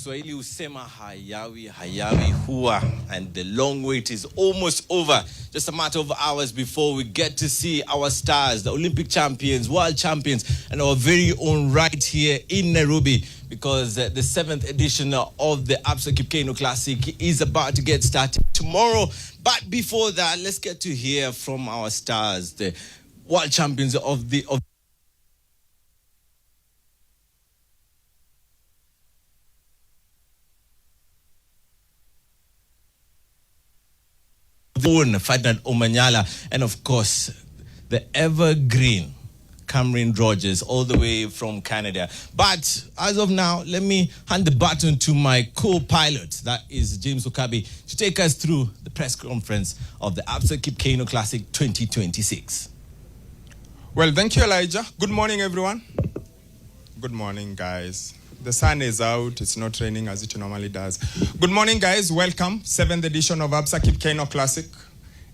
Waswahili husema hayawi hayawi huwa, and the long wait is almost over. Just a matter of hours before we get to see our stars, the Olympic champions, world champions, and our very own right here in Nairobi, because the 7th edition of the Absa KipKeino Classic is about to get started tomorrow. But before that, let's get to hear from our stars, the world champions of the Ferdinand Omanyala, and of course the evergreen Camryn Rogers, all the way from Canada. But as of now, let me hand the baton to my co-pilot, that is James Okabi, to take us through the press conference of the Absa KipKeino Classic 2026. Well, thank you, Elijah. Good morning, everyone. Good morning, guys. The sun is out. It's not raining as it normally does. Good morning, guys. Welcome. 7th edition of Absa KipKeino Classic.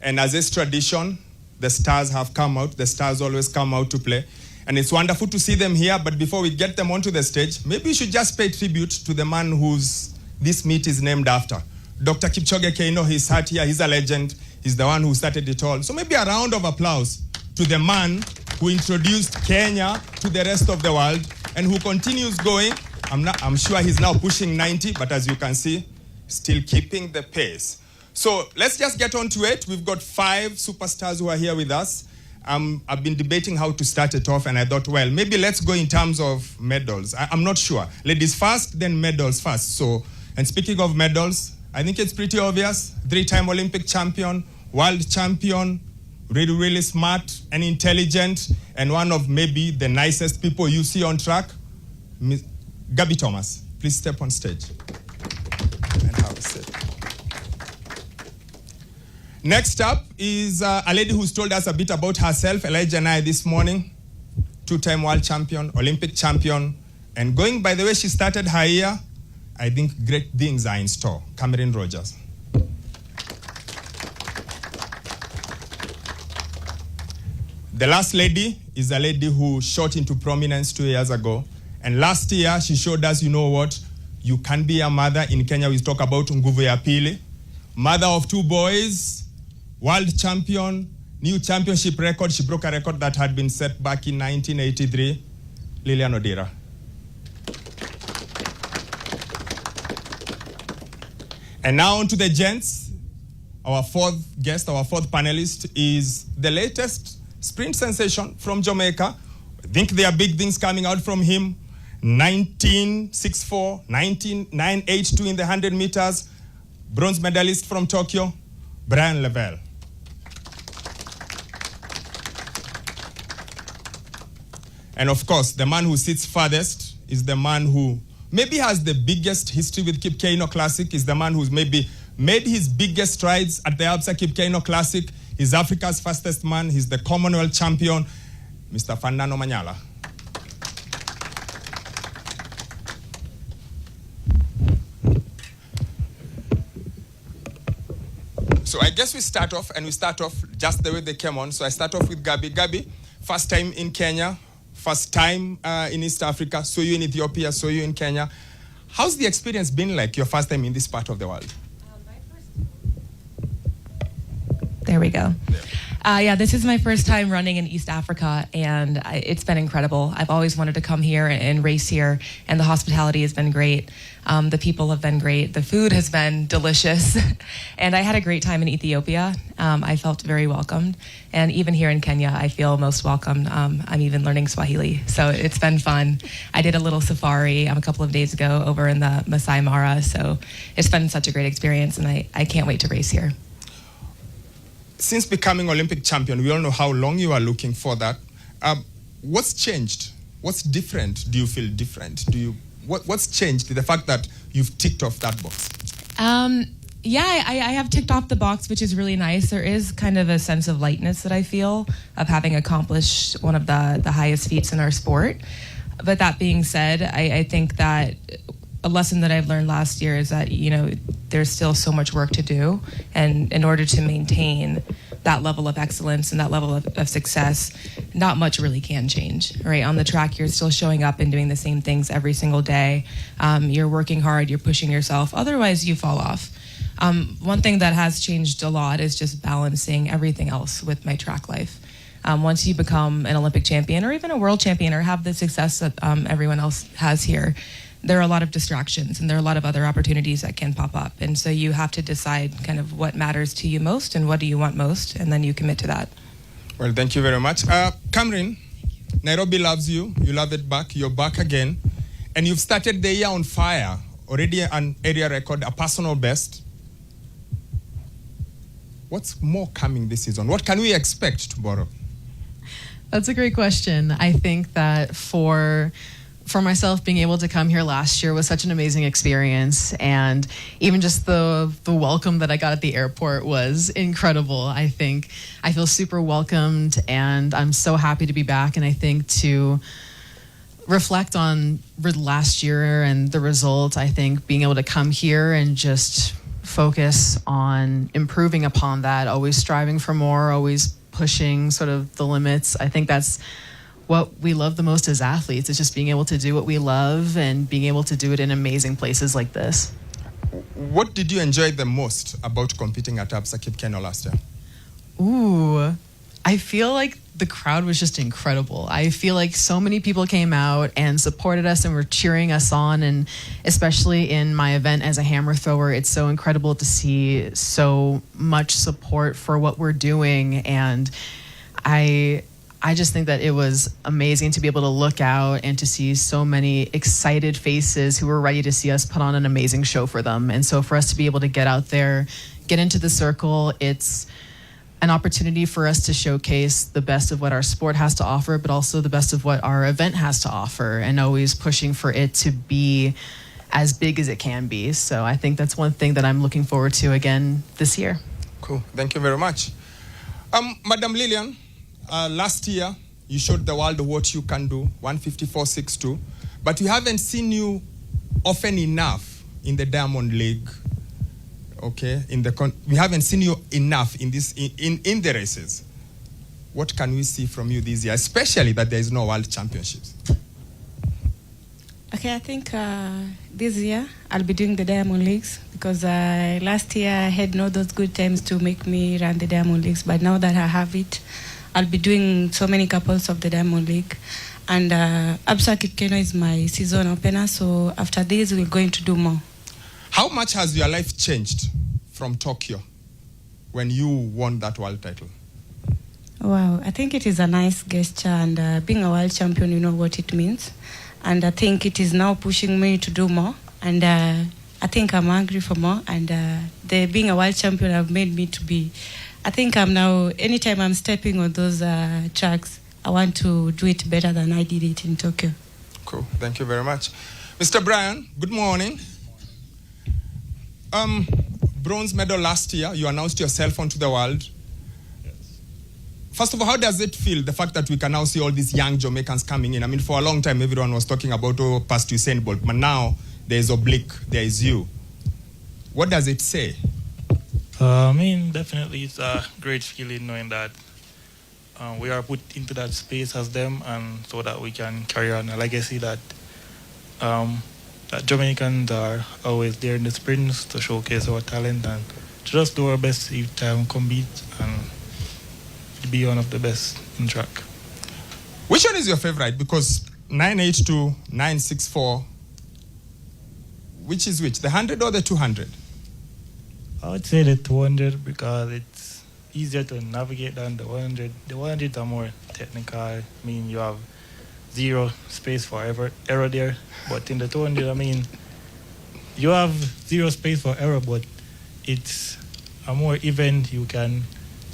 And as is tradition, the stars have come out. The stars always come out to play. And it's wonderful to see them here. But before we get them onto the stage, maybe we should just pay tribute to the man whose this meet is named after. Dr. KipKeino, he's sat here. He's a legend. He's the one who started it all. So maybe a round of applause to the man who introduced Kenya to the rest of the world and who continues going. I'm sure he's now pushing 90, but as you can see, still keeping the pace. So let's just get on to it. We've got 5 superstars who are here with us. I've been debating how to start it off, and I thought, well, maybe let's go in terms of medals. I'm not sure. Ladies first, then medals first. So, and speaking of medals, I think it's pretty obvious. 3-time Olympic champion, world champion, really, really smart and intelligent, and one of maybe the nicest people you see on track. Gabby Thomas, please step on stage and have a seat. Next up is a lady who's told us a bit about herself, Elijah and I, this morning. 2-time world champion, Olympic champion, and going by the way she started her year, I think great things are in store. Camryn Rogers. The last lady is a lady who shot into prominence 2 years ago. And last year, she showed us, you know what, you can be a mother. In Kenya, we talk about Nguvu ya Pili. Mother of 2 boys, world champion, new championship record. She broke a record that had been set back in 1983. Lilian Odira. And now on to the gents. Our 4th guest, our 4th panelist is the latest sprint sensation from Jamaica. I think there are big things coming out from him. 1964, 1982 in the 100 meters, bronze medalist from Tokyo, Bryan Levell. And of course, the man who sits farthest is the man who maybe has the biggest history with KipKeino Classic, is the man who's maybe made his biggest strides at the Absa KipKeino Classic. He's Africa's fastest man. He's the Commonwealth champion, Mr. Ferdinand Omanyala. So I guess we start off just the way they came on. So I start off with Gabby. Gabby, first time in Kenya, first time in East Africa, saw you in Ethiopia, saw you in Kenya. How's the experience been like, your first time in this part of the world? There we go. Yeah, this is my first time running in East Africa, and it's been incredible. I've always wanted to come here and race here, and the hospitality has been great. The people have been great. The food has been delicious, and I had a great time in Ethiopia. I felt very welcomed, and even here in Kenya, I feel most welcomed. I'm even learning Swahili, so it's been fun. I did a little safari a couple of days ago over in the Masai Mara, so it's been such a great experience, and I can't wait to race here. Since becoming Olympic champion, we all know how long you are looking for that. What's changed? What's different? Do you feel different? What's changed? The fact that you've ticked off that box? Yeah, I have ticked off the box, which is really nice. There is kind of a sense of lightness that I feel of having accomplished one of the highest feats in our sport. But that being said, I think that a lesson that I've learned last year is that, you know, there's still so much work to do, and in order to maintain that level of excellence and that level of success, not much really can change, right? On the track, you're still showing up and doing the same things every single day. You're working hard, you're pushing yourself. Otherwise, you fall off. One thing that has changed a lot is just balancing everything else with my track life. Once you become an Olympic champion or even a world champion or have the success that everyone else has here, there are a lot of distractions and there are a lot of other opportunities that can pop up. And so you have to decide kind of what matters to you most and what do you want most, and then you commit to that. Well, thank you very much. Camryn, Nairobi loves you. You love it back. You're back again. And you've started the year on fire. Already an area record, a personal best. What's more coming this season? What can we expect tomorrow? That's a great question. I think that for myself, being able to come here last year was such an amazing experience, and even just the welcome that I got at the airport was incredible. I think I feel super welcomed, and I'm so happy to be back. And I think to reflect on last year and the results, I think being able to come here and just focus on improving upon that, always striving for more, always pushing sort of the limits. I think that's what we love the most as athletes. It's just being able to do what we love and being able to do it in amazing places like this. What did you enjoy the most about competing at Absa KipKeino last year? Ooh, I feel like the crowd was just incredible. I feel like so many people came out and supported us and were cheering us on, and especially in my event as a hammer thrower, it's so incredible to see so much support for what we're doing. And I just think that it was amazing to be able to look out and to see so many excited faces who were ready to see us put on an amazing show for them. And so for us to be able to get out there, get into the circle, it's an opportunity for us to showcase the best of what our sport has to offer, but also the best of what our event has to offer, and always pushing for it to be as big as it can be. So I think that's one thing that I'm looking forward to again this year. Cool. Thank you very much. Madam Lillian, last year you showed the world what you can do, 154.62, but we haven't seen you often enough in the Diamond League. Okay, we haven't seen you enough in the races. What can we see from you this year, especially that there is no World Championships? Okay, I think this year I'll be doing the Diamond Leagues because last year I had not those good times to make me run the Diamond Leagues, but now that I have it, I'll be doing so many couples of the Diamond League. And Absa KipKeino is my season opener, so after this we're going to do more. How much has your life changed from Tokyo when you won that world title? Wow, I think it is a nice gesture, and being a world champion, you know what it means. And I think it is now pushing me to do more, and I think I'm hungry for more, and being a world champion have made me to be, I think I'm now, anytime I'm stepping on those tracks, I want to do it better than I did it in Tokyo. Cool, thank you very much. Mr. Bryan, good morning. Bronze medal last year, you announced yourself onto the world. Yes. First of all, how does it feel, the fact that we can now see all these young Jamaicans coming in? I mean, for a long time, everyone was talking about, past Usain Bolt, but now there's Oblique, there is you. What does it say? I mean, definitely it's a great feeling knowing that we are put into that space as them, and so that we can carry on a legacy that that Jamaicans are always there in the sprints to showcase our talent and to just do our best each time compete and be one of the best in track. Which one is your favorite? Because 982, 964, which is which? The 100 or the 200? I would say the 200 because it's easier to navigate than the 100. The 100 are more technical. I mean, you have zero space for error there. But in the 200, I mean, you have zero space for error, but it's a more event you can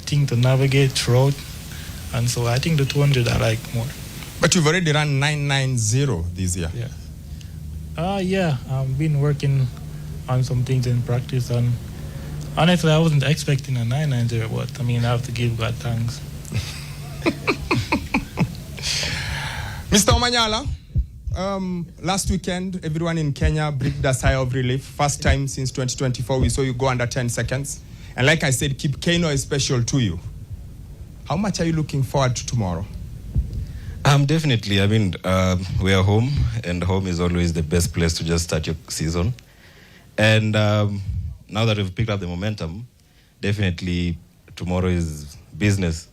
think to navigate throughout. And so I think the 200 I like more. But you've already run 990 this year. Yeah. Yeah, I've been working on some things in practice, and honestly, I wasn't expecting a 990, but I mean, I have to give God thanks. Mr. Omanyala, last weekend, everyone in Kenya breathed a sigh of relief. First time since 2024, we saw you go under 10 seconds. And like I said, KipKeino is special to you. How much are you looking forward to tomorrow? Definitely. I mean, we are home, and home is always the best place to just start your season. And now that we've picked up the momentum, definitely tomorrow is business.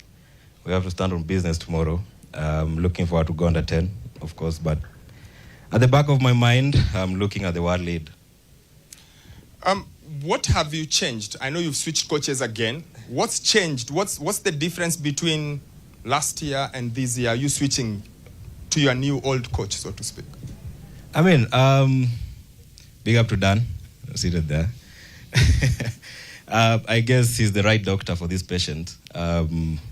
We have to stand on business tomorrow. Looking forward to go under 10, of course, but at the back of my mind, I'm looking at the world lead. What have you changed? I know you've switched coaches again. What's changed? What's the difference between last year and this year? You switching to your new old coach, so to speak. I mean, big up to Dan, seated there. I guess he's the right doctor for this patient.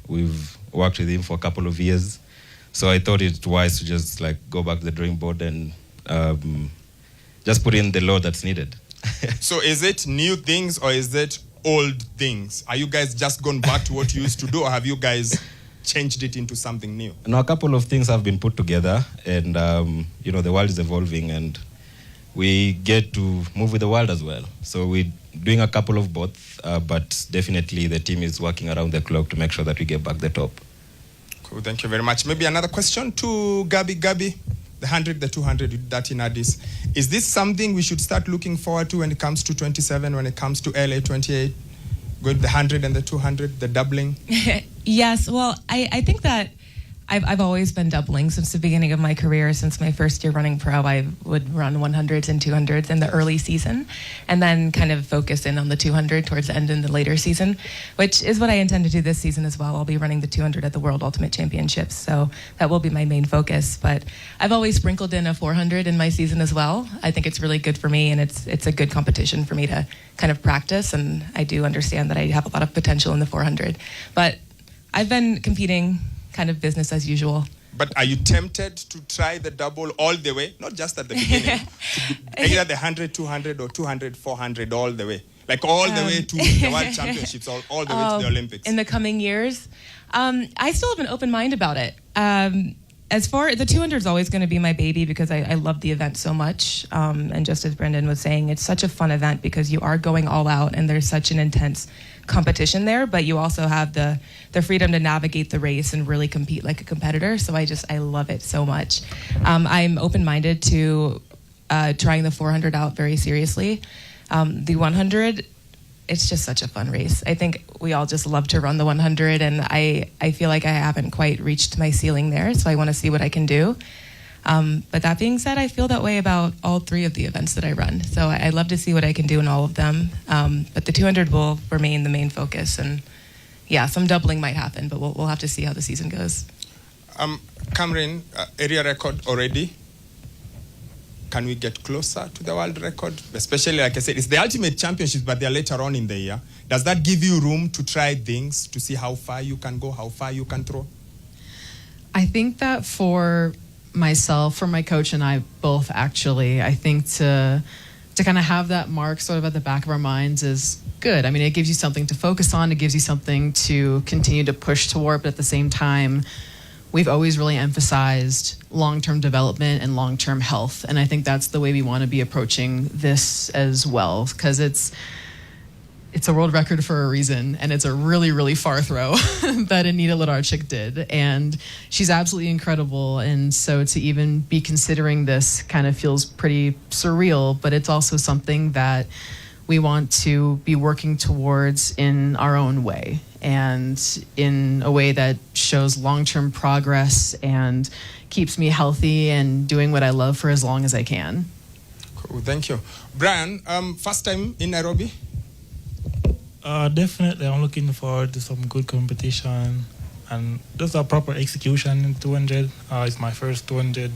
We've worked with him for a couple of years, so I thought it wise to just like go back to the drawing board and just put in the law that's needed. So is it new things or is it old things? Are you guys just gone back to what you used to do, or have you guys changed it into something new? Now, a couple of things have been put together, and the world is evolving, and we get to move with the world as well. So we're doing a couple of both, but definitely the team is working around the clock to make sure that we get back the top. Cool, thank you very much. Maybe another question to Gabby. Gabby, the 100, the 200, that in Addis. Is this something we should start looking forward to when it comes to 27, when it comes to LA 28? Going the 100 and the 200, the doubling? Yes, well, I think that I've always been doubling since the beginning of my career. Since my first year running pro, I would run 100s and 200s in the early season, and then kind of focus in on the 200 towards the end in the later season, which is what I intend to do this season as well. I'll be running the 200 at the World Ultimate Championships, so that will be my main focus. But I've always sprinkled in a 400 in my season as well. I think it's really good for me, and it's a good competition for me to kind of practice, and I do understand that I have a lot of potential in the 400. But I've been competing kind of business as usual. But are you tempted to try the double all the way? Not just at the beginning, either the 100, 200 or 200, 400 all the way. Like all the way to the World Championships, all the way to the Olympics. In the coming years? I still have an open mind about it. As far, the 200 is always going to be my baby because I love the event so much. And just as Brendan was saying, it's such a fun event because you are going all out and there's such an intense competition there, but you also have the freedom to navigate the race and really compete like a competitor. So I love it so much. I'm open-minded to trying the 400 out very seriously. The 100, it's just such a fun race. I think we all just love to run the 100, and I feel like I haven't quite reached my ceiling there, so I want to see what I can do. But that being said, I feel that way about all three of the events that I run. So I love to see what I can do in all of them. But the 200 will remain the main focus. And yeah, some doubling might happen, but we'll have to see how the season goes. Camryn, area record already. Can we get closer to the world record? Especially, like I said, it's the ultimate championships, but they're later on in the year. Does that give you room to try things, to see how far you can go, how far you can throw? I think that for myself, for my coach and I both, actually, I think to kind of have that mark sort of at the back of our minds is good. I mean, it gives you something to focus on. It gives you something to continue to push toward. But at the same time, we've always really emphasized long-term development and long-term health. And I think that's the way we want to be approaching this as well, because it's a world record for a reason, and it's a really, really far throw that Anita Ledarchik did. And she's absolutely incredible. And so to even be considering this kind of feels pretty surreal, but it's also something that we want to be working towards in our own way, and in a way that shows long-term progress and keeps me healthy and doing what I love for as long as I can. Cool, thank you. Bryan, first time in Nairobi? Definitely, I'm looking forward to some good competition and just a proper execution in 200. It's my first 200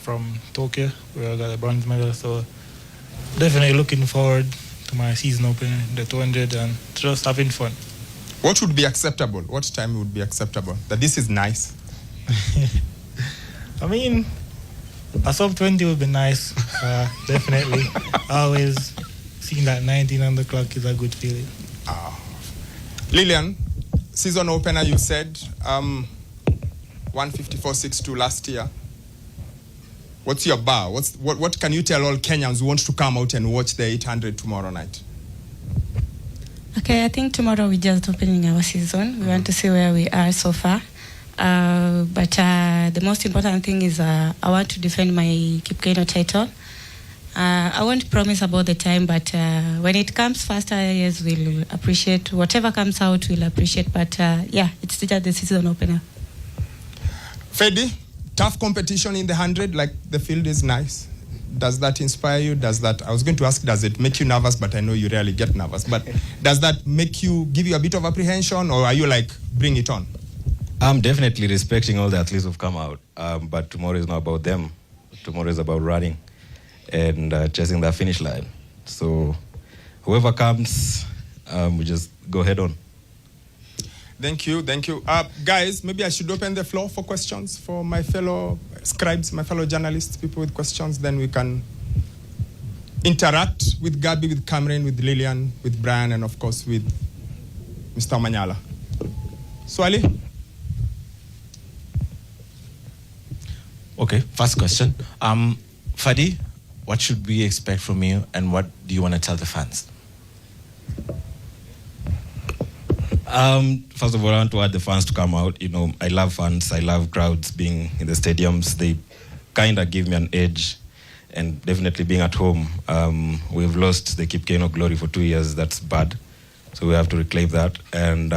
from Tokyo, where I got a bronze medal. So definitely looking forward to my season opening, the 200, and just having fun. What would be acceptable? What time would be acceptable? That this is nice. I mean, a sub 20 would be nice, definitely. Always seeing that 19 on the clock is a good feeling. Lillian, season opener, you said 154.62 last year. What's your bar? What can you tell all Kenyans who want to come out and watch the 800 tomorrow night? Okay, I think tomorrow we're just opening our season. We want to see where we are so far. But the most important thing is I want to defend my KipKeino title. I won't promise about the time, but when it comes faster, yes, we'll appreciate. Whatever comes out, we'll appreciate. But yeah, it's just the season opener. Fedi, tough competition in the 100, like the field is nice. Does that inspire you? I was going to ask, does it make you nervous? But I know you rarely get nervous. But does that give you a bit of apprehension, or are you like, bring it on? I'm definitely respecting all the athletes who've come out. But tomorrow is not about them. Tomorrow is about running and chasing that finish line. So whoever comes, we just go head on. Thank you. Guys, maybe I should open the floor for questions for my fellow scribes, my fellow journalists, people with questions. Then we can interact with Gabby, with Camryn, with Lillian, with Bryan, and of course with Mr. Omanyala. Swali? Okay, first question. Fadi, what should we expect from you, and what do you want to tell the fans? First of all, I want to add the fans to come out. You know, I love fans. I love crowds being in the stadiums. They kind of give me an edge, and definitely being at home. We've lost the KipKeino glory for 2 years. That's bad. So we have to reclaim that. And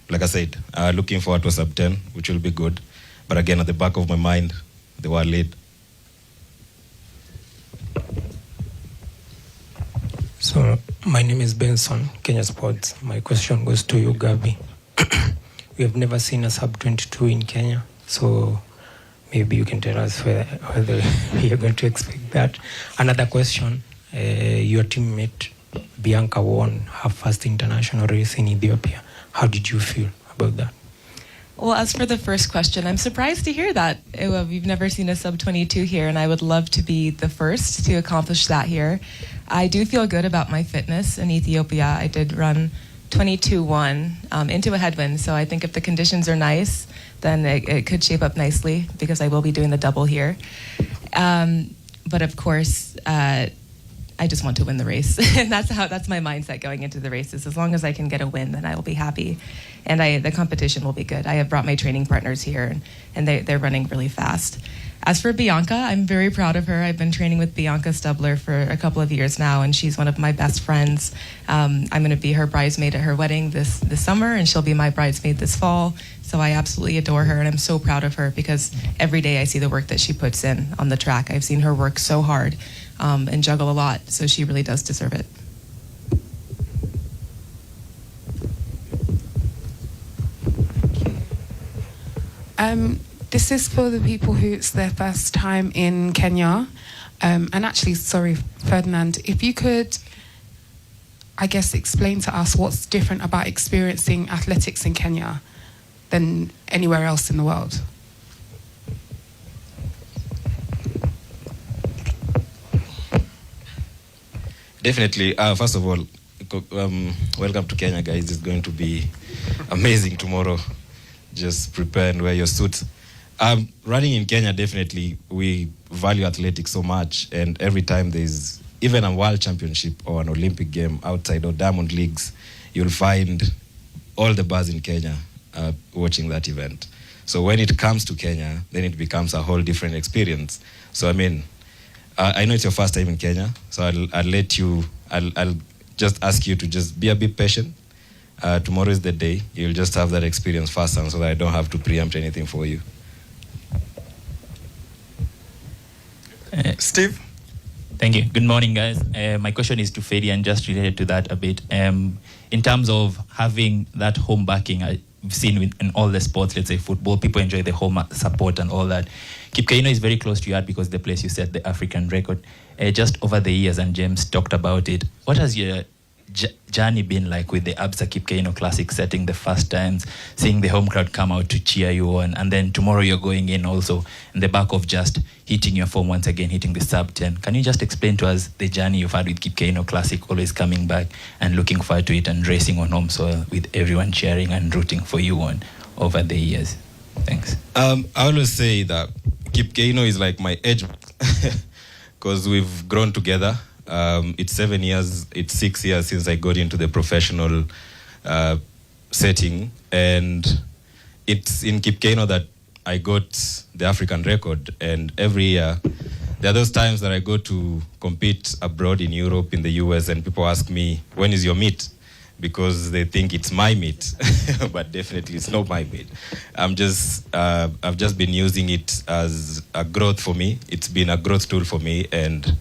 like I said, looking forward to a sub-10, which will be good. But again, at the back of my mind, they were late. So my name is Benson, Kenya Sports. My question goes to you, Gabby. We have never seen a sub-22 in Kenya, so maybe you can tell us whether you're going to expect that. Another question, your teammate Bianca won her first international race in Ethiopia. How did you feel about that? Well, as for the first question, I'm surprised to hear that. We've never seen a sub-22 here, and I would love to be the first to accomplish that here. I do feel good about my fitness in Ethiopia. I did run 22-1 into a headwind, so I think if the conditions are nice, then it could shape up nicely because I will be doing the double here. But of course, I just want to win the race. And that's my mindset going into the races. As long as I can get a win, then I will be happy. And the competition will be good. I have brought my training partners here, and they're running really fast. As for Bianca, I'm very proud of her. I've been training with Bianca Stubler for a couple of years now, and she's one of my best friends. I'm going to be her bridesmaid at her wedding this summer, and she'll be my bridesmaid this fall. So I absolutely adore her, and I'm so proud of her because every day I see the work that she puts in on the track. I've seen her work so hard and juggle a lot, so she really does deserve it. This is for the people who it's their first time in Kenya. And actually, sorry, Ferdinand, if you could, I guess, explain to us what's different about experiencing athletics in Kenya than anywhere else in the world. Definitely. First of all, welcome to Kenya, guys. It's going to be amazing tomorrow. Just prepare and wear your suits. Running in Kenya, definitely, we value athletics so much. And every time there's even a world championship or an Olympic game outside or diamond leagues, you'll find all the buzz in Kenya watching that event. So when it comes to Kenya, then it becomes a whole different experience. So, I mean, I know it's your first time in Kenya, so I'll just ask you to just be a bit patient. Tomorrow is the day. You'll just have that experience firsthand so that I don't have to preempt anything for you. Steve? Thank you. Good morning, guys. My question is to Ferdinand, just related to that a bit. In terms of having that home backing, I've seen in all the sports, let's say football, people enjoy the home support and all that. KipKeino is very close to your heart because the place you set the African record. Just over the years, and James talked about it, what has your journey been like with the Absa KipKeino Classic, setting the first times, seeing the home crowd come out to cheer you on, and then tomorrow you're going in also in the back of just hitting your form once again, hitting the sub-10. Can you just explain to us the journey you've had with KipKeino Classic, always coming back and looking forward to it and racing on home soil with everyone cheering and rooting for you on over the years? Thanks. I always say that KipKeino is like my edge because we've grown together. It's 7 years, it's 6 years since I got into the professional setting, and it's in KipKeino that I got the African record. And every year, there are those times that I go to compete abroad in Europe, in the US, and people ask me, when is your meet? Because they think it's my meet, but definitely it's not my meet. I've just been using it as a growth for me. It's been a growth tool for me, and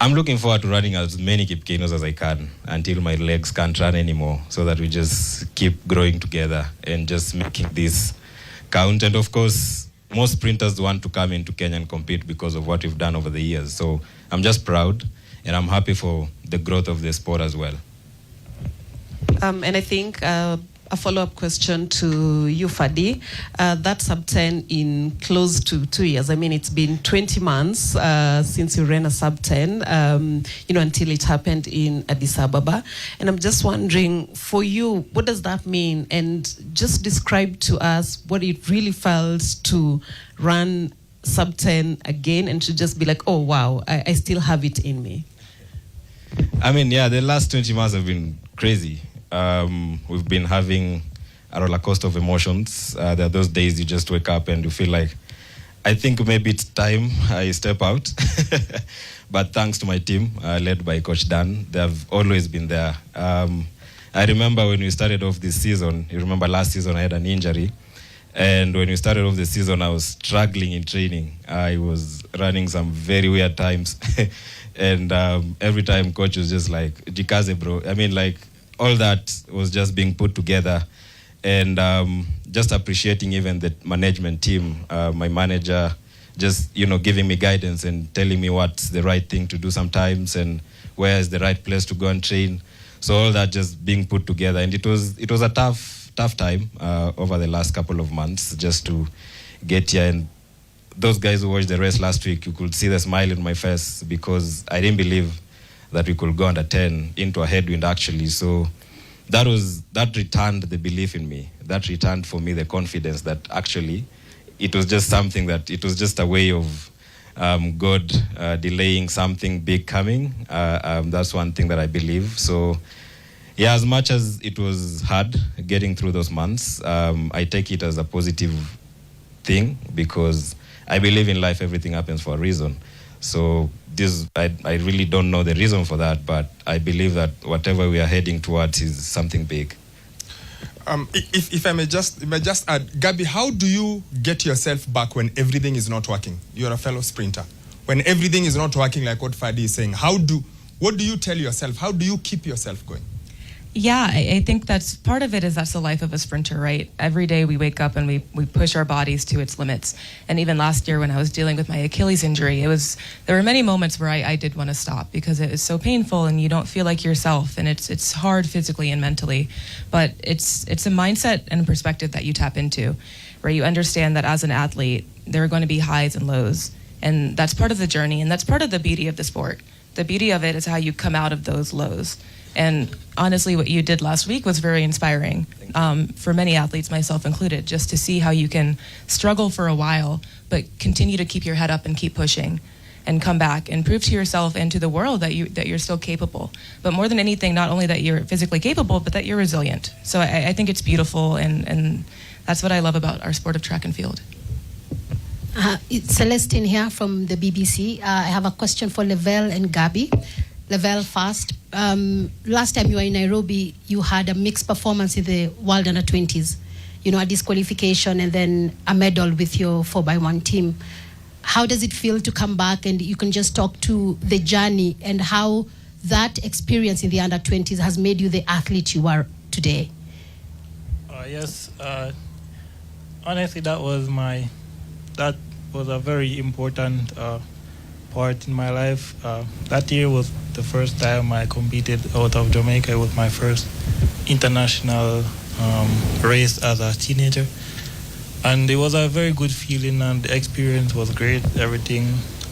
I'm looking forward to running as many KipKeinos as I can until my legs can't run anymore, so that we just keep growing together and just making this count. And of course, most sprinters want to come into Kenya and compete because of what we've done over the years. So I'm just proud, and I'm happy for the growth of the sport as well. And I think a follow-up question to you, Fadi. That sub-10 in close to 2 years. I mean, it's been 20 months since you ran a sub-10, until it happened in Addis Ababa. And I'm just wondering, for you, what does that mean? And just describe to us what it really felt to run sub-10 again and to just be like, oh, wow, I still have it in me. I mean, yeah, the last 20 months have been crazy. We've been having a roller coaster of emotions. There are those days you just wake up and you feel like, I think maybe it's time I step out. But thanks to my team, led by Coach Dan, they have always been there. I remember when we started off this season, you remember last season I had an injury. And when we started off the season, I was struggling in training. I was running some very weird times. And every time coach was just like, Jikaze, bro. I mean, like, all that was just being put together, and just appreciating even the management team, my manager, just giving me guidance and telling me what's the right thing to do sometimes and where is the right place to go and train. So all that just being put together, and it was a tough time over the last couple of months just to get here. And those guys who watched the race last week, you could see the smile in my face because I didn't believe that we could go under 10 into a headwind actually. So that returned the belief in me. That returned for me the confidence that actually it was just something that it was just a way of God delaying something big coming. That's one thing that I believe. So yeah, as much as it was hard getting through those months, I take it as a positive thing because I believe in life everything happens for a reason. So I really don't know the reason for that, but I believe that whatever we are heading towards is something big. If I may just add, Gabby, how do you get yourself back when everything is not working? You're a fellow sprinter. When everything is not working, like what Fadi is saying, what do you tell yourself? How do you keep yourself going? Yeah, I think that's part of it. That's the life of a sprinter, right? Every day we wake up and we push our bodies to its limits. And even last year when I was dealing with my Achilles injury, there were many moments where I did want to stop because it was so painful and you don't feel like yourself, and it's hard physically and mentally. But it's a mindset and a perspective that you tap into, where you understand that as an athlete, there are going to be highs and lows. And that's part of the journey, and that's part of the beauty of the sport. The beauty of it is how you come out of those lows. And honestly, what you did last week was very inspiring for many athletes, myself included, just to see how you can struggle for a while, but continue to keep your head up and keep pushing and come back and prove to yourself and to the world that you're still capable. But more than anything, not only that you're physically capable, but that you're resilient. So I think it's beautiful, and that's what I love about our sport of track and field. It's Celestine here from the BBC. I have a question for Levell and Gabby. Levell first. Last time you were in Nairobi, you had a mixed performance in the World Under-20s. A disqualification and then a medal with your 4x1 team. How does it feel to come back, and you can just talk to the journey and how that experience in the Under-20s has made you the athlete you are today? Yes. Honestly, that was a very important part in my life. That year was the first time I competed out of Jamaica. It was my first international race as a teenager, and it was a very good feeling, and the experience was great. Everything,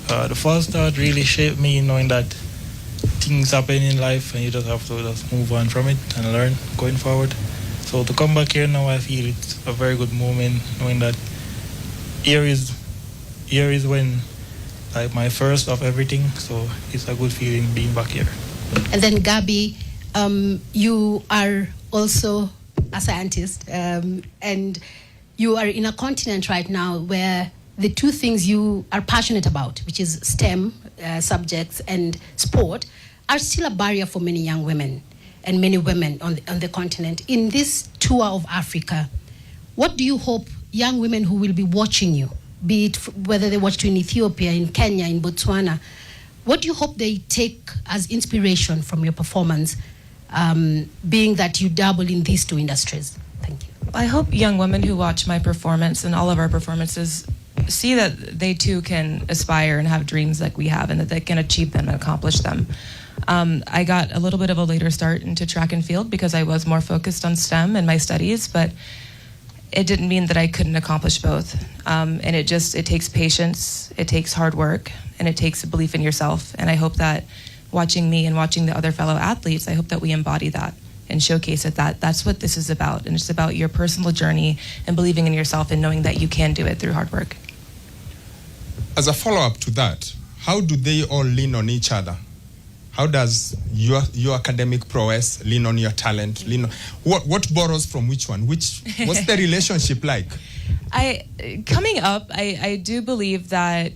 the first start really shaped me, knowing that things happen in life and you just have to just move on from it and learn going forward. So to come back here now, I feel it's a very good moment, knowing that here is when like my first of everything, so it's a good feeling being back here. And then Gabby, you are also a scientist, and you are in a continent right now where the two things you are passionate about, which is STEM subjects and sport, are still a barrier for many young women and many women on the continent. In this tour of Africa, what do you hope young women who will be watching you, be it whether they watch you in Ethiopia, in Kenya, in Botswana, what do you hope they take as inspiration from your performance, being that you dabble in these two industries? Thank you. I hope young women who watch my performance and all of our performances see that they too can aspire and have dreams like we have, and that they can achieve them and accomplish them. I got a little bit of a later start into track and field because I was more focused on STEM and my studies, but it didn't mean that I couldn't accomplish both. And it takes patience, it takes hard work, and it takes a belief in yourself. And I hope that watching me and watching the other fellow athletes, I hope that we embody that and showcase it, that that's what this is about. And it's about your personal journey and believing in yourself and knowing that you can do it through hard work. As a follow-up to that, how do they all lean on each other? How does your academic prowess lean on your talent? What borrows from which one? What's the relationship like? Coming up, I do believe that,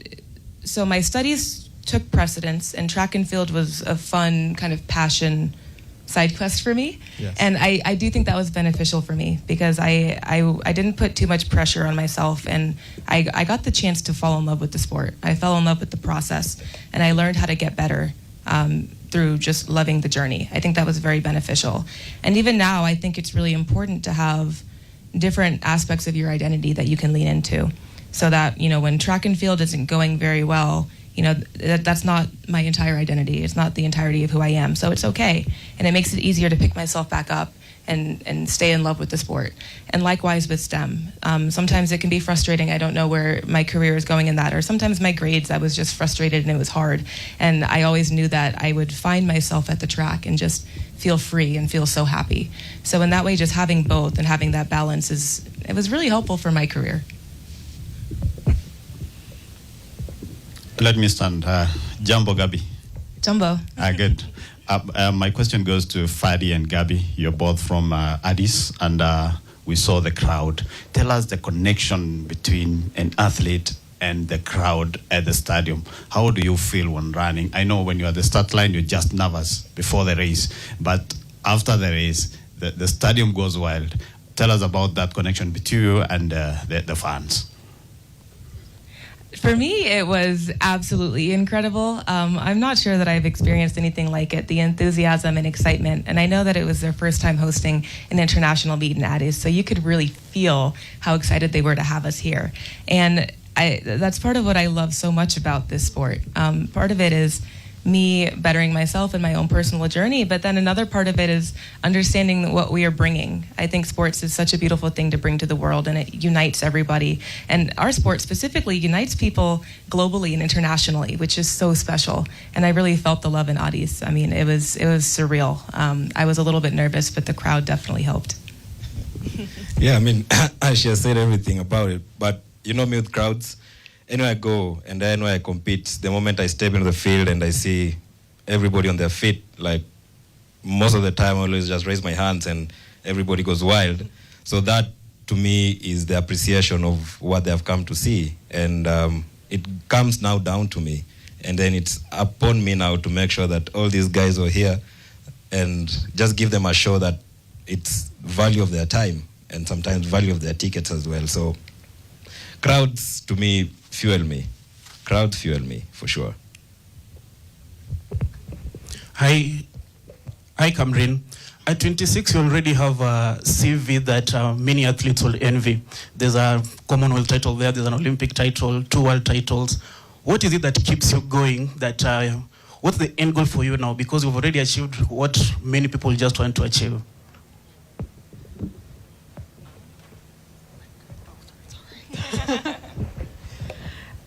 so my studies took precedence, and track and field was a fun kind of passion side quest for me. Yes. And I do think that was beneficial for me because I didn't put too much pressure on myself, and I got the chance to fall in love with the sport. I fell in love with the process, and I learned how to get better through just loving the journey. I think that was very beneficial. And even now, I think it's really important to have different aspects of your identity that you can lean into, so that, you know, when track and field isn't going very well, you know, that's not my entire identity. It's not the entirety of who I am. So it's okay. And it makes it easier to pick myself back up and stay in love with the sport. And likewise with STEM. Sometimes it can be frustrating. I don't know where my career is going in that. Or sometimes my grades, I was just frustrated and it was hard. And I always knew that I would find myself at the track and just feel free and feel so happy. So in that way, just having both and having that balance it was really helpful for my career. Let me stand. Jumbo, Gabby. Jumbo. Good. My question goes to Fadi and Gabby. You're both from Addis, and we saw the crowd. Tell us the connection between an athlete and the crowd at the stadium. How do you feel when running? I know when you're at the start line, you're just nervous before the race, but after the race, the stadium goes wild. Tell us about that connection between you and the fans. For me, it was absolutely incredible. I'm not sure that I've experienced anything like it, the enthusiasm and excitement. And I know that it was their first time hosting an international meet in Addis, so you could really feel how excited they were to have us here. And that's part of what I love so much about this sport. Part of it is me bettering myself in my own personal journey, but then another part of it is understanding what we are bringing. I think sports is such a beautiful thing to bring to the world, and it unites everybody. And our sport specifically unites people globally and internationally, which is so special. And I really felt the love in Addis. I mean, it was surreal. I was a little bit nervous, but the crowd definitely helped. Yeah, I mean, she has said everything about it, but you know me with crowds, anywhere I go and anywhere I compete, the moment I step into the field and I see everybody on their feet, like most of the time I always just raise my hands and everybody goes wild. So that to me is the appreciation of what they have come to see. And it comes now down to me. And then it's upon me now to make sure that all these guys are here and just give them a show that it's value of their time and sometimes value of their tickets as well. So crowds to me fuel me. Crowds fuel me, for sure. Hi, Camryn. At 26, you already have a CV that many athletes will envy. There's a Commonwealth title there, there's an Olympic title, 2 world titles. What is it that keeps you going? What's the end goal for you now? Because you've already achieved what many people just want to achieve.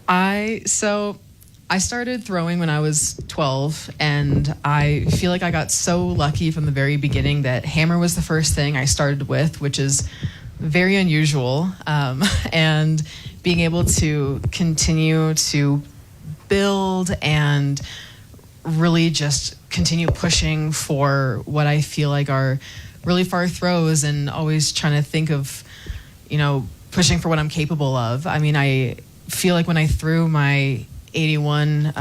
I started throwing when I was 12, and I feel like I got so lucky from the very beginning that hammer was the first thing I started with, which is very unusual. And being able to continue to build and really just continue pushing for what I feel like are really far throws, and always trying to think of, pushing for what I'm capable of. I mean, I feel like when I threw my 81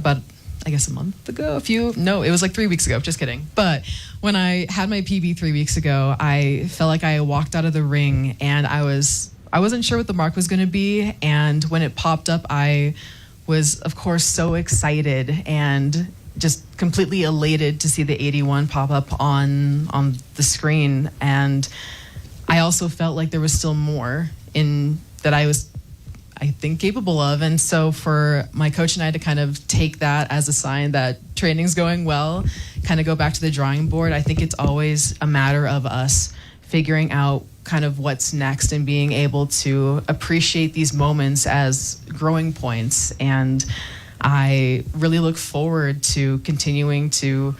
about, I guess, a month ago, it was like 3 weeks ago, just kidding. But when I had my PB 3 weeks ago, I felt like I walked out of the ring and I wasn't sure what the mark was going to be. And when it popped up, I was, of course, so excited and just completely elated to see the 81 pop up on the screen. And I also felt like there was still more in that I think, capable of. And so for my coach and I to kind of take that as a sign that training's going well, kind of go back to the drawing board, I think it's always a matter of us figuring out kind of what's next and being able to appreciate these moments as growing points. And I really look forward to continuing to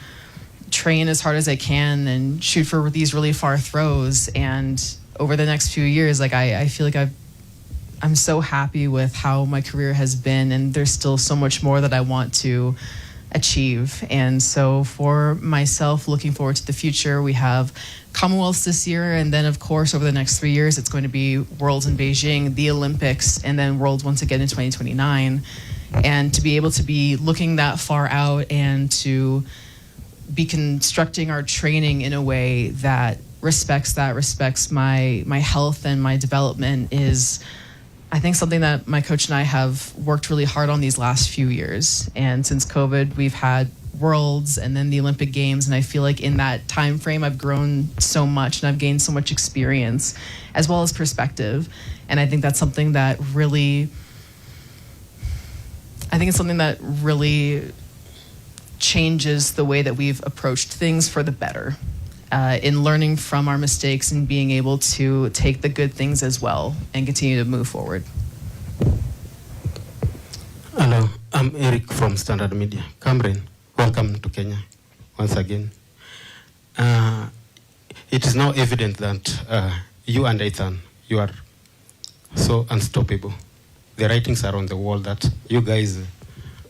train as hard as I can and shoot for these really far throws. And over the next few years, like I feel like I'm so happy with how my career has been, and there's still so much more that I want to achieve. And so for myself, looking forward to the future, we have Commonwealths this year, and then of course over the next 3 years it's going to be Worlds in Beijing, the Olympics, and then Worlds once again in 2029. And to be able to be looking that far out and to be constructing our training in a way that respects my health and my development is, I think, something that my coach and I have worked really hard on these last few years. And since COVID, we've had Worlds and then the Olympic Games, and I feel like in that time frame I've grown so much and I've gained so much experience as well as perspective. And I think that's something that really changes the way that we've approached things for the better, in learning from our mistakes and being able to take the good things as well and continue to move forward. Hello, I'm Eric from Standard Media. Camryn, welcome to Kenya once again. It is now evident that you and Ethan, you are so unstoppable. The writings are on the wall that you guys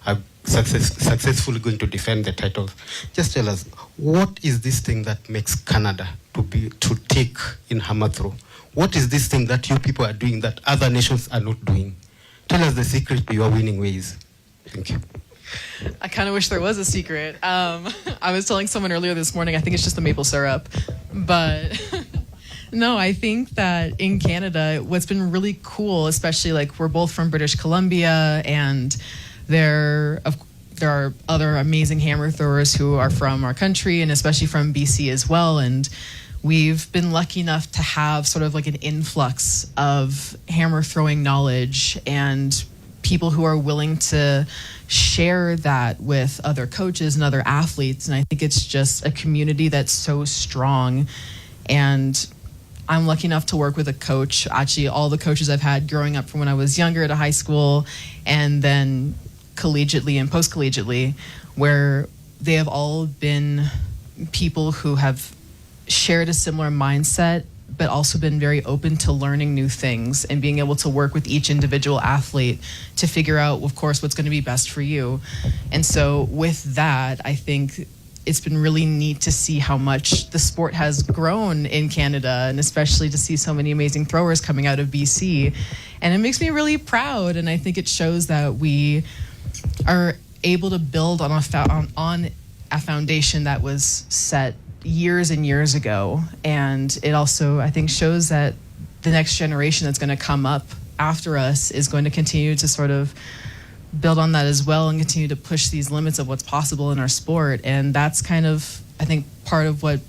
are successfully going to defend the titles. Just tell us, what is this thing that makes Canada to take in hammer throw? What is this thing that you people are doing that other nations are not doing? Tell us the secret to your winning ways. Thank you. I kind of wish there was a secret. I was telling someone earlier this morning, I think it's just the maple syrup. But no, I think that in Canada, what's been really cool, especially like we're both from British Columbia, and there are other amazing hammer throwers who are from our country and especially from BC as well. And we've been lucky enough to have sort of like an influx of hammer throwing knowledge and people who are willing to share that with other coaches and other athletes. And I think it's just a community that's so strong. And I'm lucky enough to work with a coach, actually all the coaches I've had growing up from when I was younger at a high school and then collegiately and post-collegiately, where they have all been people who have shared a similar mindset, but also been very open to learning new things and being able to work with each individual athlete to figure out, of course, what's going to be best for you. And so with that, I think it's been really neat to see how much the sport has grown in Canada, and especially to see so many amazing throwers coming out of BC. And it makes me really proud, and I think it shows that we are able to build on a foundation that was set years and years ago. And it also, I think, shows that the next generation that's going to come up after us is going to continue to sort of build on that as well and continue to push these limits of what's possible in our sport. And that's kind of, I think, part of what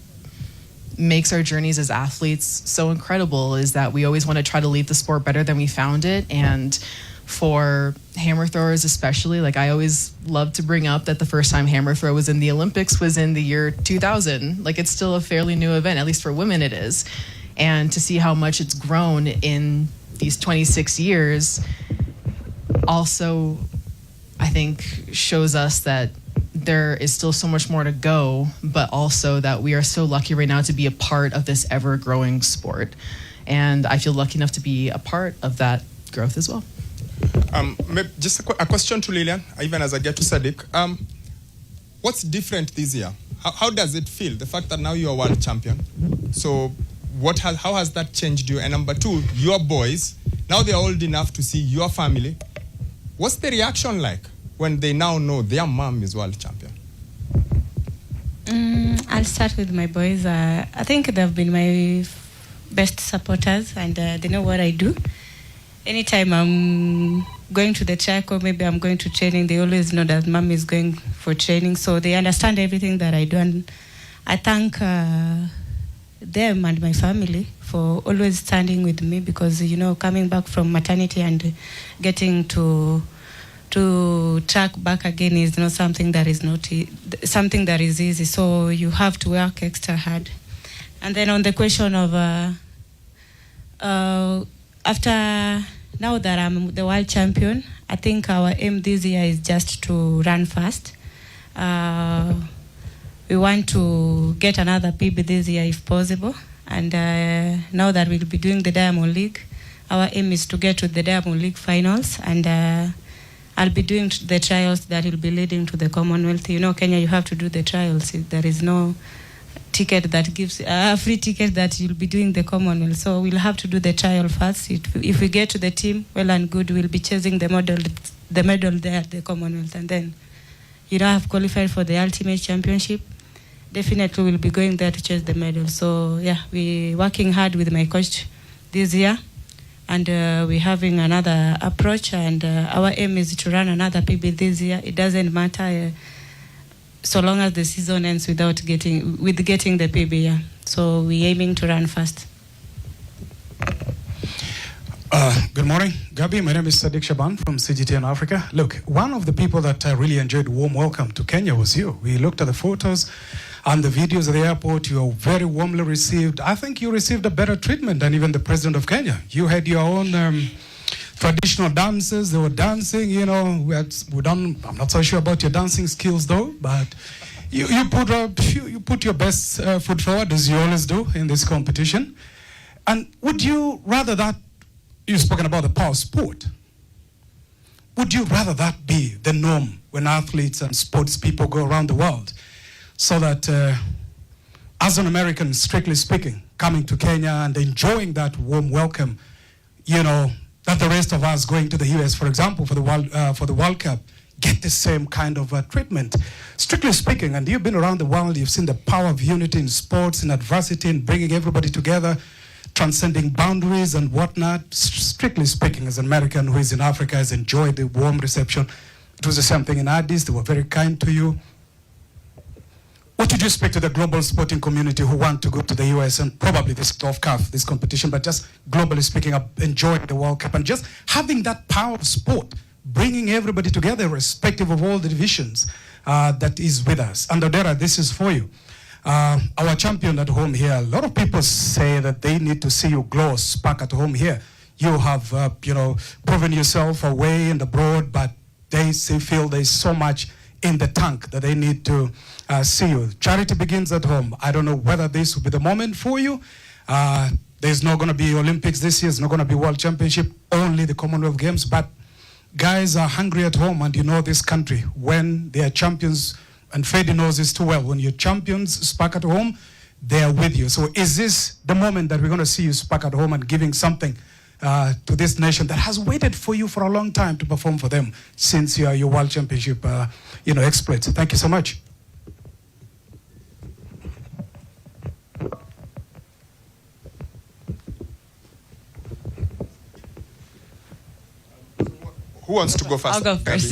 makes our journeys as athletes so incredible, is that we always want to try to leave the sport better than we found it. And for hammer throwers especially, like I always love to bring up that the first time hammer throw was in the Olympics was in the year 2000. Like, it's still a fairly new event, at least for women it is. And to see how much it's grown in these 26 years also, I think, shows us that there is still so much more to go, but also that we are so lucky right now to be a part of this ever-growing sport. And I feel lucky enough to be a part of that growth as well. Just a question to Lillian, even as I get to Sadiq. What's different this year? How does it feel, the fact that now you are world champion? So how has that changed you? And number two, your boys, now they're old enough to see your family. What's the reaction like when they now know their mom is world champion? I'll start with my boys. I think they've been my best supporters, and they know what I do. Anytime I'm going to the track or maybe I'm going to training, they always know that mom is going for training, so they understand everything that I do. And I thank them and my family for always standing with me, because, you know, coming back from maternity and getting to track back again is not something that is something that is easy. So you have to work extra hard. And then on the question of after now that I'm the world champion, I think our aim this year is just to run fast. We want to get another PB this year if possible. And now that we'll be doing the Diamond League, our aim is to get to the Diamond League finals, and I'll be doing the trials that will be leading to the Commonwealth. You know, Kenya, you have to do the trials. There is no ticket that gives a free ticket that you'll be doing the Commonwealth. So we'll have to do the trial first. If we get to the team, well and good, we'll be chasing the medal there at the Commonwealth. And then, you know, I've qualified for the Ultimate Championship. Definitely we'll be going there to chase the medal. So yeah, we're working hard with my coach this year. And we're having another approach, and our aim is to run another PB this year. It doesn't matter so long as the season ends without getting the PB. Yeah. So we're aiming to run fast. Good morning, Gabby. My name is Sadiq Shaban from CGTN Africa. Look, one of the people that really enjoyed warm welcome to Kenya was you. We looked at the photos and the videos at the airport. You were very warmly received. I think you received a better treatment than even the president of Kenya. You had your own traditional dances. They were dancing, you know. I'm not so sure about your dancing skills though, but you put your best foot forward, as you always do in this competition. And would you rather that, you've spoken about the power sport, would you rather that be the norm when athletes and sports people go around the world? So that as an American, strictly speaking, coming to Kenya and enjoying that warm welcome, you know, that the rest of us going to the US, for example, for the World Cup, get the same kind of treatment. Strictly speaking, and you've been around the world, you've seen the power of unity in sports, in adversity, in bringing everybody together, transcending boundaries and whatnot. Strictly speaking, as an American who is in Africa, has enjoyed the warm reception. It was the same thing in Addis. They were very kind to you. What would you speak to the global sporting community who want to go to the US and probably this competition, but just globally speaking, enjoying the World Cup and just having that power of sport, bringing everybody together, irrespective of all the divisions that is with us? And Odera, this is for you. Our champion at home here, a lot of people say that they need to see you glow, spark at home here. You have, you know, proven yourself away and abroad, but they feel there's so much in the tank that they need to see you. Charity begins at home. I don't know whether this will be the moment for you. There's not going to be Olympics this year. It's not going to be World Championship, only the Commonwealth Games. But guys are hungry at home, and you know this country, when they are champions, and Ferdinand knows this too well, when your champions spark at home, they are with you. So is this the moment that we're going to see you spark at home and giving something to this nation that has waited for you for a long time to perform for them since your World Championship exploits? Thank you so much. Who wants to go first? I'll go first.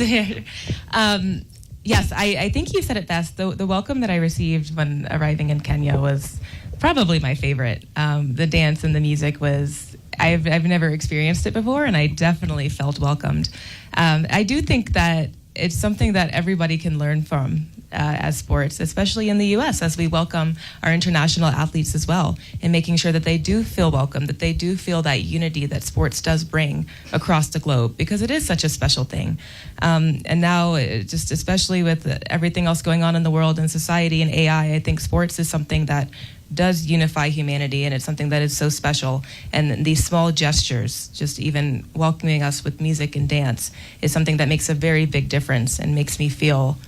Yes, I think you said it best. The welcome that I received when arriving in Kenya was probably my favorite. The dance and the music was, I've never experienced it before, and I definitely felt welcomed. I do think that it's something that everybody can learn from as sports, especially in the U.S., as we welcome our international athletes as well, and making sure that they do feel welcome, that they do feel that unity that sports does bring across the globe, because it is such a special thing. And now, just especially with everything else going on in the world and society and AI, I think sports is something that does unify humanity, and it's something that is so special. And these small gestures, just even welcoming us with music and dance, is something that makes a very big difference and makes me feel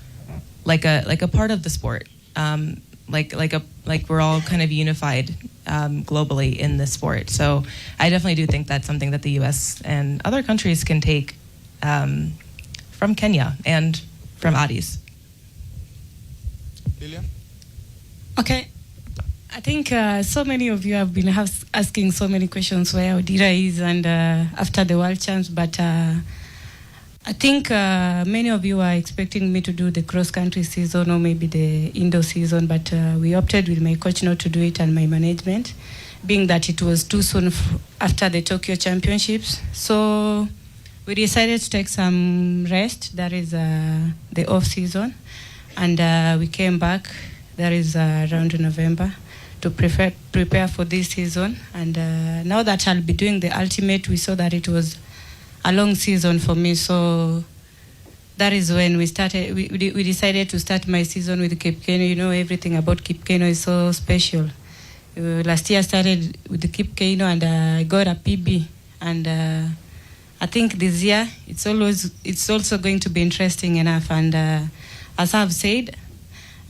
like a part of the sport. Like we're all kind of unified globally in this sport. So I definitely do think that's something that the U.S. and other countries can take from Kenya and from Addis. Lilia? Okay. I think so many of you have been asking so many questions where Odira is and after the World Champs, but I think many of you are expecting me to do the cross-country season or maybe the indoor season, but we opted with my coach not to do it and my management, being that it was too soon after the Tokyo Championships. So we decided to take some rest, that is the off-season, and we came back, that is around November, to prepare for this season. And now that I'll be doing the ultimate, we saw that it was a long season for me, so that is when we started. We decided to start my season with KipKeino. You know, everything about KipKeino is so special. Last year I started with the KipKeino and I got a PB, and I think this year it's also going to be interesting enough. And as I've said,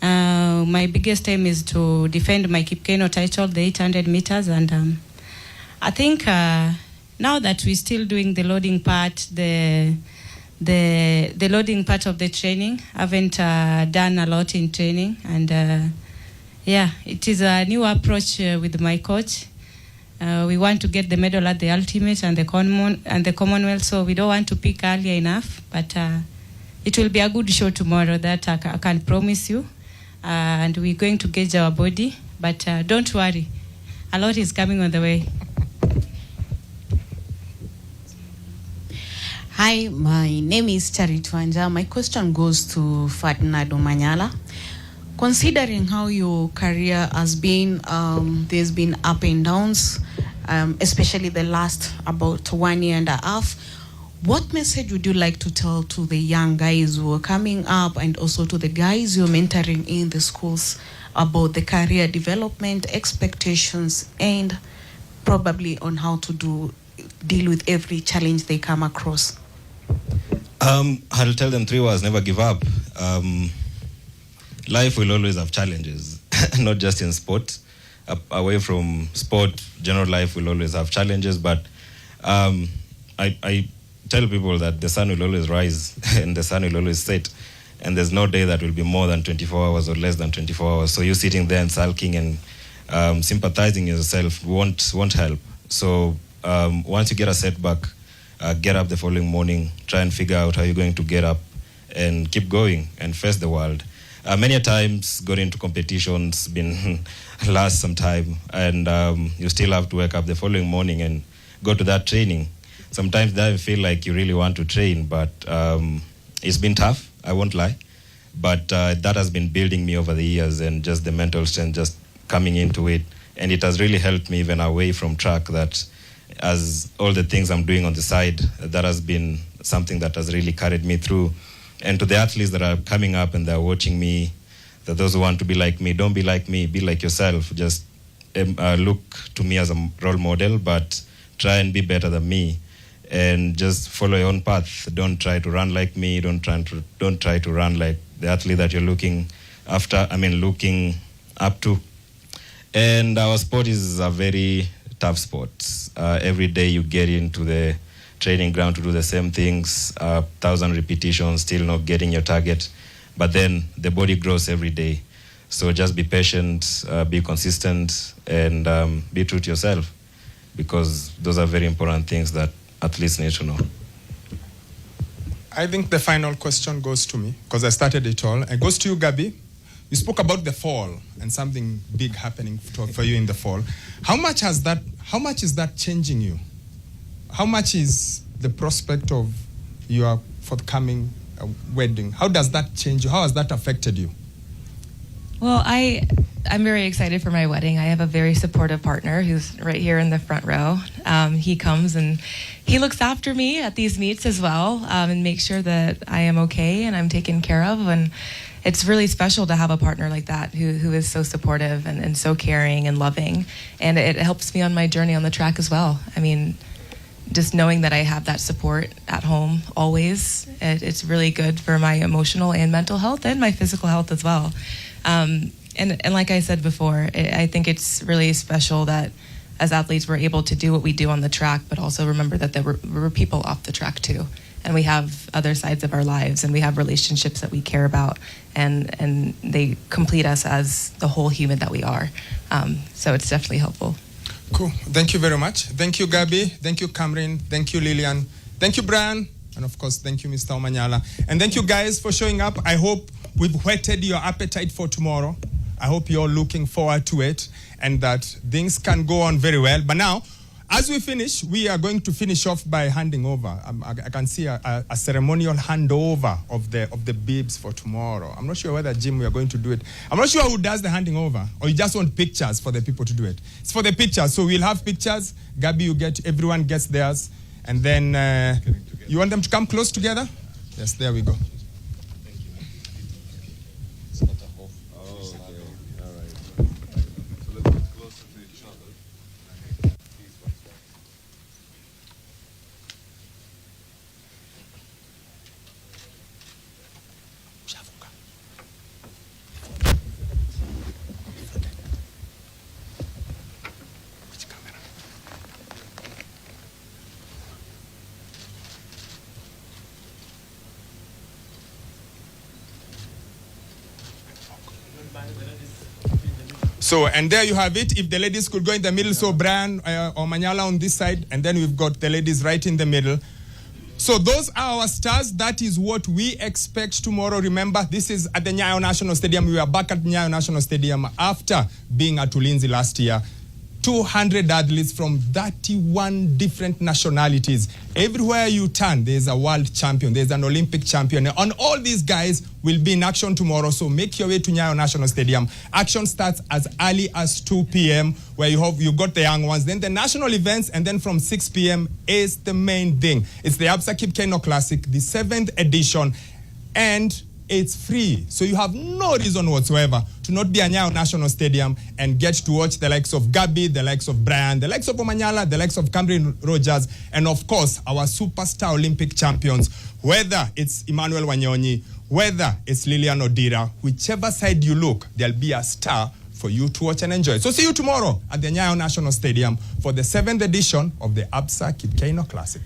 my biggest aim is to defend my KipKeino title, the 800 meters, and I think now that we're still doing the loading part, the loading part of the training, I haven't done a lot in training, and yeah, it is a new approach with my coach. We want to get the medal at the ultimate and the Commonwealth, so we don't want to peak earlier enough, but it will be a good show tomorrow, that I can promise you. And we're going to gauge our body, but don't worry, a lot is coming on the way. Hi, my name is Charity Wanja. My question goes to Ferdinand Omanyala. Considering how your career has been, there's been up and downs, especially the last about 1 year and a half. What message would you like to tell to the young guys who are coming up and also to the guys you're mentoring in the schools about the career development, expectations, and probably on how to deal with every challenge they come across? I'll tell them 3 words: never give up. Life will always have challenges, not just in sport. Away from sport, general life will always have challenges, but I tell people that the sun will always rise and the sun will always set, and there's no day that will be more than 24 hours or less than 24 hours. So you sitting there and sulking and sympathizing yourself won't help. So once you get a setback, get up the following morning, try and figure out how you're going to get up and keep going and face the world. Many a times got into competitions, been last some time, and you still have to wake up the following morning and go to that training. Sometimes it doesn't feel like you really want to train, but it's been tough, I won't lie. But that has been building me over the years, and just the mental strength just coming into it. And it has really helped me even away from track, that as all the things I'm doing on the side, that has been something that has really carried me through. And to the athletes that are coming up and they're watching me, that those who want to be like me, don't be like me, be like yourself. Just look to me as a role model, but try and be better than me. And just follow your own path. Don't try to run like me. Don't try to run like the athlete that you're looking up to. And our sport is a very tough sport. Every day you get into the training ground to do the same things, 1,000 repetitions, still not getting your target. But then the body grows every day. So just be patient, be consistent, and be true to yourself, because those are very important things that athletes need to know. I think the final question goes to me, because I started it all. It goes to you, Gabby. You spoke about the fall and something big happening for you in the fall. How much is that changing you? How much is the prospect of your forthcoming wedding? How does that change you? How has that affected you? Well, I'm very excited for my wedding. I have a very supportive partner who's right here in the front row. He comes and he looks after me at these meets as well, and makes sure that I am okay and I'm taken care of. And it's really special to have a partner like that who is so supportive and so caring and loving. And it helps me on my journey on the track as well. I mean, just knowing that I have that support at home always, it's really good for my emotional and mental health and my physical health as well. And like I said before, I think it's really special that as athletes we're able to do what we do on the track, but also remember that there were people off the track too. And we have other sides of our lives, and we have relationships that we care about, and they complete us as the whole human that we are. So it's definitely helpful. Cool. Thank you very much. Thank you, Gabby. Thank you, Camryn. Thank you, Lillian. Thank you, Bryan. And of course, thank you, Mr. Omanyala. And thank you guys for showing up. I hope we've whetted your appetite for tomorrow. I hope you're looking forward to it and that things can go on very well. But now, as we finish, we are going to finish off by handing over. I can see a ceremonial handover of the bibs for tomorrow. I'm not sure whether, Jim, we are going to do it. I'm not sure who does the handing over, or you just want pictures for the people to do it. It's for the pictures, so we'll have pictures. Gabby, everyone gets theirs. And then, you want them to come close together? Yes, there we go. So, and there you have it. If the ladies could go in the middle, so Bryan or Omanyala on this side, and then we've got the ladies right in the middle. So those are our stars. That is what we expect tomorrow. Remember, this is at the Nyayo National Stadium. We are back at Nyayo National Stadium after being at Ulinzi last year. 200 athletes from 31 different nationalities. Everywhere you turn, there's a world champion, there's an Olympic champion. And all these guys will be in action tomorrow, so make your way to Nyayo National Stadium. Action starts as early as 2 p.m., where you got the young ones, then the national events, and then from 6 p.m. is the main thing. It's the Absa KipKeino Classic, the 7th edition, and it's free. So you have no reason whatsoever to not be at Nyayo National Stadium and get to watch the likes of Gabby, the likes of Bryan, the likes of Omanyala, the likes of Camryn Rogers, and of course, our superstar Olympic champions. Whether it's Emmanuel Wanyonyi, whether it's Lilian Odira, whichever side you look, there'll be a star for you to watch and enjoy. So see you tomorrow at the Nyayo National Stadium for the 7th edition of the Absa KipKeino Classic.